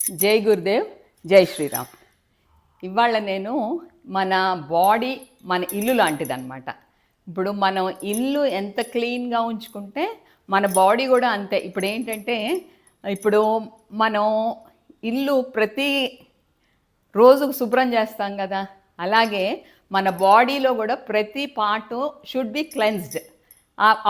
జై గురుదేవ్, జై శ్రీరామ్. ఇవాళ నేను మన బాడీ మన ఇల్లు లాంటిదన్నమాట. ఇప్పుడు మనం ఇల్లు ఎంత క్లీన్గా ఉంచుకుంటే మన బాడీ కూడా అంతే. ఇప్పుడు ఏంటంటే, ఇప్పుడు మనం ఇల్లు ప్రతి రోజుకు శుభ్రం చేస్తాం కదా, అలాగే మన బాడీలో కూడా ప్రతి పార్టు షుడ్ బి క్లెన్స్డ్.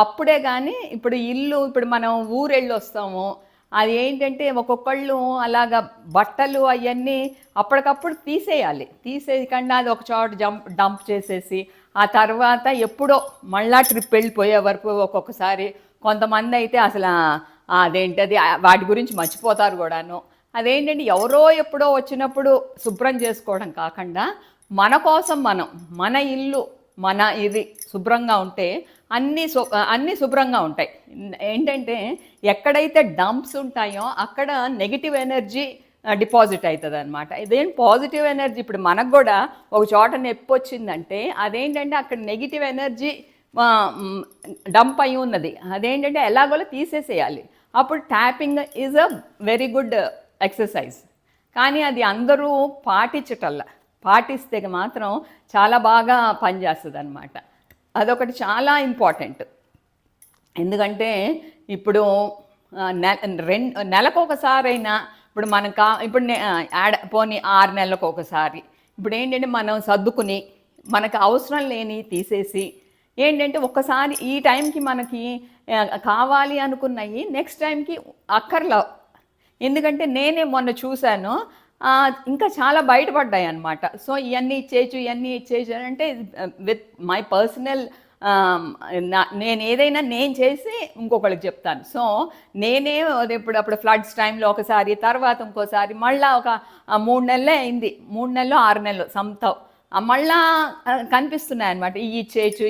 అప్పుడే కానీ ఇప్పుడు ఇల్లు, ఇప్పుడు మనం ఊరెళ్ళి వస్తాము, అది ఏంటంటే ఒక్కొక్కళ్ళు అలాగా బట్టలు అవన్నీ అప్పటికప్పుడు తీసేయకుండా అది ఒక చోట డంప్ చేసేసి ఆ తర్వాత ఎప్పుడో మళ్ళా ట్రిప్ వెళ్ళిపోయే వరకు ఒక్కొక్కసారి కొంతమంది అయితే అసలు అదేంటది వాటి గురించి మర్చిపోతారు కూడాను. అదేంటంటే ఎవరో ఎప్పుడో వచ్చినప్పుడు శుభ్రం చేసుకోవడం కాకుండా మన కోసం మన ఇల్లు మన ఇది శుభ్రంగా ఉంటే అన్నీ శుభ్రంగా ఉంటాయి. ఏంటంటే ఎక్కడైతే డంప్స్ ఉంటాయో అక్కడ నెగిటివ్ ఎనర్జీ డిపాజిట్ అవుతుంది అనమాట. ఇదేం పాజిటివ్ ఎనర్జీ. ఇప్పుడు మనకు కూడా ఒక చోట నొప్పి వచ్చిందంటే అదేంటంటే అక్కడ నెగిటివ్ ఎనర్జీ డంప్ అయి ఉన్నది. అదేంటంటే ఎలాగోలా తీసేసేయాలి. అప్పుడు tapping is a very good exercise. కానీ అది అందరూ పాటిస్తే మాత్రం చాలా బాగా పనిచేస్తుంది అనమాట. అదొకటి చాలా ఇంపార్టెంట్. ఎందుకంటే ఇప్పుడు నెలకు ఒకసారైనా ఇప్పుడు ఇప్పుడు పోనీ 6 నెలలకు ఒకసారి ఇప్పుడు ఏంటంటే మనం సర్దుకుని మనకు అవసరం లేని తీసేసి ఏంటంటే ఒక్కసారి ఈ టైంకి మనకి కావాలి అనుకున్నవి నెక్స్ట్ టైంకి అక్కర్లా. ఎందుకంటే నేనే మొన్న చూశాను, ఇంకా చాలా బయటపడ్డాయి అన్నమాట. సో ఇవన్నీ ఇచ్చేయచ్చు అంటే విత్ మై పర్సనల్ నేను ఏదైనా నేను చేసి ఇంకొకరికి చెప్తాను. సో నేనే అప్పుడు ఫ్లడ్స్ టైంలో ఒకసారి, తర్వాత ఇంకోసారి, మళ్ళీ ఒక 3 నెలలే అయింది, 3 నెలలు 6 నెలలు సంథవ్ మళ్ళా కనిపిస్తున్నాయి అన్నమాట. ఇచ్చేయచ్చు,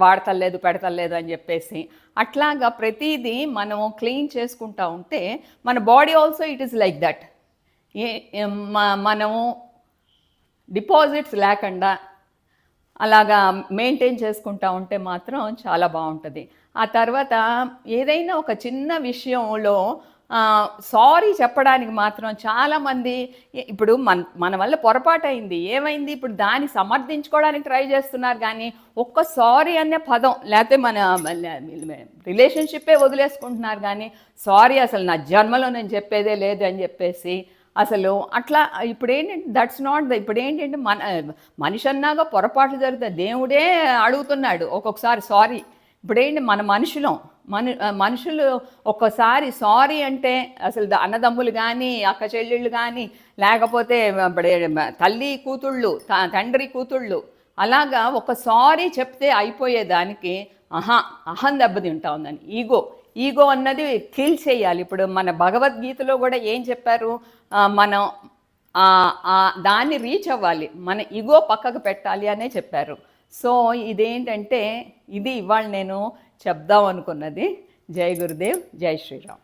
వాడతలేదు పెడతలేదు అని చెప్పేసి. అట్లాగా ప్రతిదీ మనం క్లీన్ చేసుకుంటూ ఉంటే మన body also it is like that. మనము డిపాజిట్స్ లేకుండా అలాగా మెయింటైన్ చేసుకుంటూ ఉంటే మాత్రం చాలా బాగుంటుంది. ఆ తర్వాత ఏదైనా ఒక చిన్న విషయంలో సారీ చెప్పడానికి మాత్రం చాలామంది ఇప్పుడు మన వల్ల పొరపాటు అయింది, ఏమైంది, ఇప్పుడు దాన్ని సమర్థించుకోవడానికి ట్రై చేస్తున్నారు. కానీ ఒక్క సారీ అనే పదం లేకపోతే మన రిలేషన్షిప్పే వదిలేసుకుంటున్నారు. కానీ సారీ అసలు నా జన్మలో నేను చెప్పేదే లేదు అని చెప్పేసి అసలు అట్లా ఇప్పుడు ఏంటంటే దట్స్ నాట్ ఇప్పుడు ఏంటంటే మనిషి అన్నాగా పొరపాట్లు జరుగుతాయి. దేవుడే అడుగుతున్నాడు ఒక్కొక్కసారి సారీ. ఇప్పుడేంటి మన మనుషులు ఒక్కసారి సారీ అంటే అసలు అన్నదమ్ములు కానీ అక్క చెల్లెళ్ళు కానీ లేకపోతే తల్లి కూతుళ్ళు తండ్రి కూతుళ్ళు అలాగా ఒక సారీ చెప్తే అయిపోయేదానికి అహం దెబ్బతింటా ఉందని ఈగో అన్నది కిల్ చేయాలి. ఇప్పుడు మన భగవద్గీతలో కూడా ఏం చెప్పారు, మనం దాన్ని రీచ్ అవ్వాలి, మన ఈగో పక్కకు పెట్టాలి అనే చెప్పారు. సో ఇదేంటంటే ఇది ఇవాళ నేను చెప్దాం అనుకున్నది. జై గురుదేవ్, జై శ్రీరామ్.